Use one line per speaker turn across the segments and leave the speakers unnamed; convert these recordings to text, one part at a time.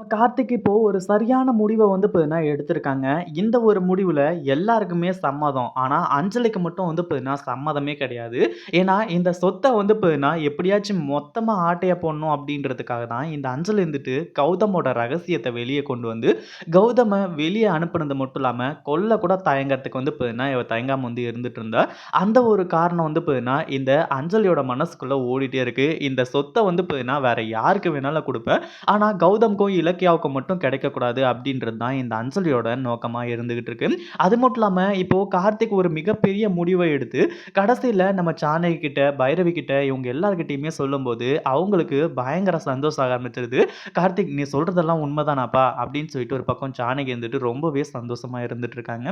கார்த்திக் இப்போ ஒரு சரியான முடிவ வந்து பார்த்தீங்கன்னா எடுத்திருக்காங்க. இந்த ஒரு முடிவுல எல்லாருக்குமே சம்மதம். ஆனா, அஞ்சலிக்கு மட்டும் வந்து பார்த்தீங்கன்னா சம்மதமே கிடையாது. ஏன்னா, இந்த சொத்த வந்து பார்த்தீங்கன்னா எப்படியாச்சும் மொத்தமா ஆட்டைய போடணும் அப்படின்றதுக்காக தான் இந்த அஞ்சலி இருந்துட்டு கௌதமோட ரகசியத்த வெளிய கொண்டு வந்து, கௌதம வெளிய அனுப்புனது மட்டும் இல்லாம, கொல்ல கூட தயங்கறதுக்கு வந்து பார்த்தீங்கன்னா இவ தயங்காம வந்து இருந்துட்டு இருந்தா. அந்த ஒரு காரணம் வந்து பார்த்தீங்கன்னா, இந்த அஞ்சலியோட மனசுக்குள்ள ஓடிட்டே இருக்கு. இந்த சொத்த வந்து பார்த்தீங்கன்னா வேற யாருக்கு வேணாலும் குடுப்பேன். ஆனா, கௌதம்க்கும், இலக்கியாவுக்கும் மட்டும் கிடைக்கக்கூடாது அப்படின்றது தான் இந்த அஞ்சலியோட நோக்கமா இருந்துகிட்டு இருக்கு. அது மட்டும் இல்லாம, இப்போ கார்த்திக் ஒரு மிகப்பெரிய முடிவ எடுத்து, கடைசில நம்ம ஜானகி கிட்ட, பைரவி கிட்ட இவங்க எல்லார்கிட்டயுமே சொல்லும்போது, அவங்களுக்கு பயங்கர சந்தோஷம் ஆக ஆரம்பிச்சுருது. "கார்த்திக் நீ சொல்றதெல்லாம் உண்மதானாப்பா?" அப்படின்னு சொல்லிட்டு ஒரு பக்கம் ஜானகி இருந்துட்டு ரொம்பவே சந்தோஷமா இருந்துட்டு இருக்காங்க.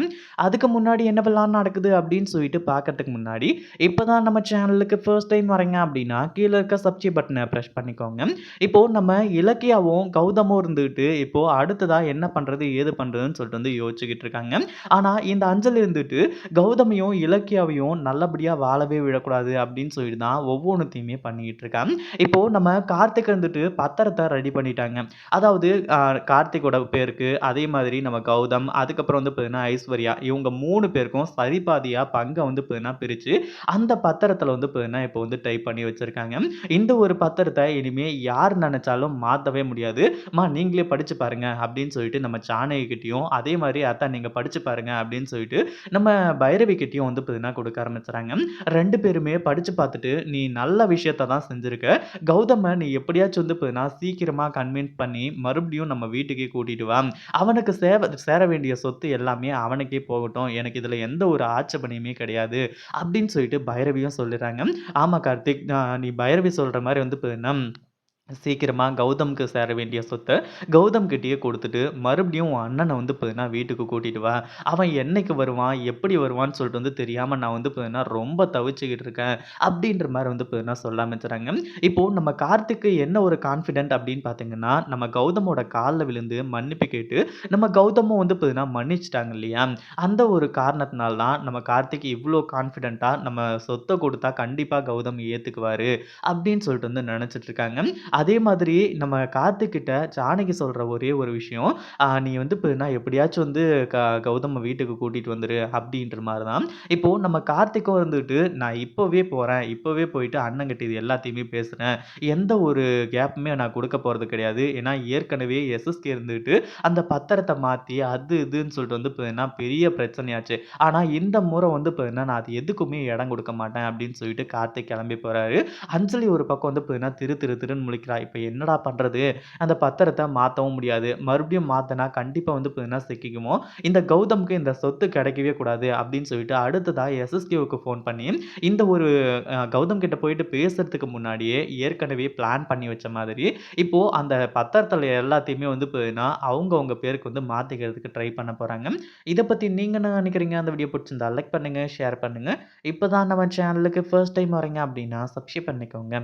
அதுக்கு முன்னாடி என்னவெல்லாம் நடக்குது அப்படின்னு சொல்லிட்டு பார்க்கறதுக்கு முன்னாடி, இப்பதான் நம்ம சேனலுக்கு ஃபர்ஸ்ட் டைம் வர்றீங்க அப்படின்னா, கீழ இருக்க சப்ஸ்கிரைப் பட்டன பிரஸ் பண்ணிக்கோங்க. இப்போ நம்ம இலக்கியாவும், கௌதமும் இருந்துட்டு, இப்போ அடுத்ததா என்ன பண்றது? ஏது பண்றதுன்னு சொல்லிட்டு வந்து யோசிச்சுக்கிட்டு இருக்காங்க. ஆனா, இந்த அஞ்சலி இருந்துட்டு கௌதமையும், இலக்கியாவையும் நல்லபடியா வாழவே விடக்கூடாது அப்படின்னு சொல்லிட்டு தான் ஒவ்வொன்னுத்தையுமே பண்ணிக்கிட்டு இருக்கா. இப்போ நம்ம கார்த்திக் இருந்துட்டு பத்திரத்த ரெடி பண்ணிட்டாங்க. அதாவது கார்த்திக்கோட பேருக்கு, அதே மாதிரி நம்ம கௌதம், அதுக்கப்புறம் வந்து பார்த்தீங்கன்னா ஐஸ்வர்யா இவங்க 3 பேருக்கும் சரிபாதியா பங்க வந்து பார்த்தீங்கன்னா பிரிச்சு, அந்த பத்திரத்தில வந்து பார்த்தீங்கன்னா இப்போ வந்து டைப் பண்ணி வச்சிருக்காங்க. இந்த ஒரு பத்திரத்த இனிமே யார் நெனச்சாலும் மாத்தவே முடியாது. "அம்மா நீங்களே படிச்சு பாருங்க" அப்படின்னு சொல்லிட்டு நம்ம ஜானகி கிட்டயும், அதே மாரி "அத்த நீங்க படிச்சு பாருங்க" அப்படின்னு சொல்லிட்டு நம்ம பைரவி கிட்டயும் வந்து பார்த்தீங்கன்னா குடுக்க ஆரம்பிச்சுறாங்க. 2 பேருமே படிச்சு பார்த்துட்டு, "நீ நல்ல விஷயத்த தான் செஞ்சிருக்க. கௌதம நீ எப்படியாச்சும் வந்து பார்த்தீங்கன்னா சீக்கிரமா கன்வின்ஸ் பண்ணி மறுபடியும் நம்ம வீட்டுக்கே கூட்டிட்டு வா. அவனுக்கு சேர வேண்டிய சொத்து எல்லாமே அவனுக்கே போகட்டும். எனக்கு இதுல எந்த ஒரு ஆட்சேபனையுமே கிடையாது." அப்படின்னு சொல்லிட்டு பைரவியும் சொல்லிறாங்க. ஆமா கார்த்திக். நீ பைரவி சொல்ற மாரி வந்து பார்த்தீங்கன்னா, சீக்கிரமா கௌதம்க்கு சேர வேண்டிய சொத்த கௌதம் கிட்டயே குடுத்துட்டு, மறுபடியும் உன் அண்ணன வந்து பார்த்தீங்கன்னா வீட்டுக்கு கூட்டிட்டு வா. அவன் என்னைக்கு வருவான்? எப்படி வருவான்னு சொல்லிட்டு வந்து தெரியாம நான் வந்து பார்த்தீங்கன்னா ரொம்ப தவிச்சுக்கிட்டு இருக்கேன். அப்படின்ற மாரி வந்து பார்த்தீங்கன்னா சொல்ல ஆரம்பிச்சுறாங்க. இப்போ நம்ம கார்த்திக்கு என்ன ஒரு கான்ஃபிடென்ட் அப்படின்னு பார்த்தீங்கன்னா, நம்ம கௌதமோட கால்ல விழுந்து மன்னிப்பு கேட்டு, நம்ம கௌதமும் வந்து பார்த்தீங்கன்னா மன்னிச்சுட்டாங்க இல்லையா? அந்த ஒரு காரணத்தினால தான் நம்ம கார்த்திக் இவ்ளோ கான்ஃபிடென்ட்டா நம்ம சொத்த குடுத்தா கண்டிப்பா கௌதம் ஏத்துக்குவாரு. அப்படின்னு சொல்லிட்டு வந்து நெனச்சுட்டு இருக்காங்க. அதே மாதிரி நம்ம கார்த்திக் கிட்ட ஜானகி சொல்ற ஒரே ஒரு விஷயம், "நீ வந்து நான் எப்படியாச்சும் வந்து க கௌதம வீட்டுக்கு கூட்டிட்டு வந்துரு" அப்படின்ற மாரி தான். இப்போ நம்ம கார்த்திக்கும் இருந்துட்டு, "நான் இப்பவே போறேன். இப்பவே போயிட்டு அண்ணங்கிட்ட இது எல்லாத்தையுமே பேசுறேன். எந்த ஒரு கேப்புமே நான் குடுக்க போறது கிடையாது. ஏன்னா ஏற்கனவே எஸ்எஸ்கே இருந்துட்டு அந்த பத்திரத்த மாத்தி அது இதுன்னு சொல்லிட்டு வந்து பார்த்தீங்கன்னா பெரிய பிரச்சனையாச்சு. ஆனா இந்த முறை வந்து பார்த்தீங்கன்னா, நான் அது எதுக்குமே இடம் குடுக்க மாட்டேன்" அப்படின்னு சொல்லிட்டு கார்த்திக் கெளம்பி போறாரு. அஞ்சலி ஒரு பக்கம் வந்து பார்த்தீங்கன்னா, திரு திரு திருன்னு முழிக்கிறா. இப்ப என்னடா பண்றது? அந்த பத்திரத்த மாத்தவும் முடியாது. மறுபடியும் மாத்துனா கண்டிப்பா வந்து பார்த்தீங்கன்னா சிக்கிக்குவோம். இந்த கௌதம்க்கு இந்த சொத்து கிடைக்கவே கூடாது அப்படின்னு சொல்லிட்டு அடுத்ததா எஸ்எஸ்கேவுக்கு ஃபோன் பண்ணி, இந்த ஒரு கௌதம் கிட்ட போயிட்டு பேசுறதுக்கு முன்னாடியே ஏற்கனவே பிளான் பண்ணி வச்ச மாதிரி, இப்போ அந்த பத்திரத்துல எல்லாத்தையுமே வந்து பார்த்தீங்கன்னா, அவங்கவங்க பேருக்கு வந்து மாத்திக்கிறதுக்கு ட்ரை பண்ண போறாங்க. இத பத்தி நீங்க என்ன நினைக்கிறீங்க? அந்த வீடியோ புடிச்சிருந்தா லைக் பண்ணுங்க, ஷேர் பண்ணுங்க. இப்ப தான் நம்ம சேனலுக்கு ஃபர்ஸ்ட் டைம் வர்றீங்க அப்படின்னா சப்ஸ்கிரைப் பண்ணிக்கோங்க.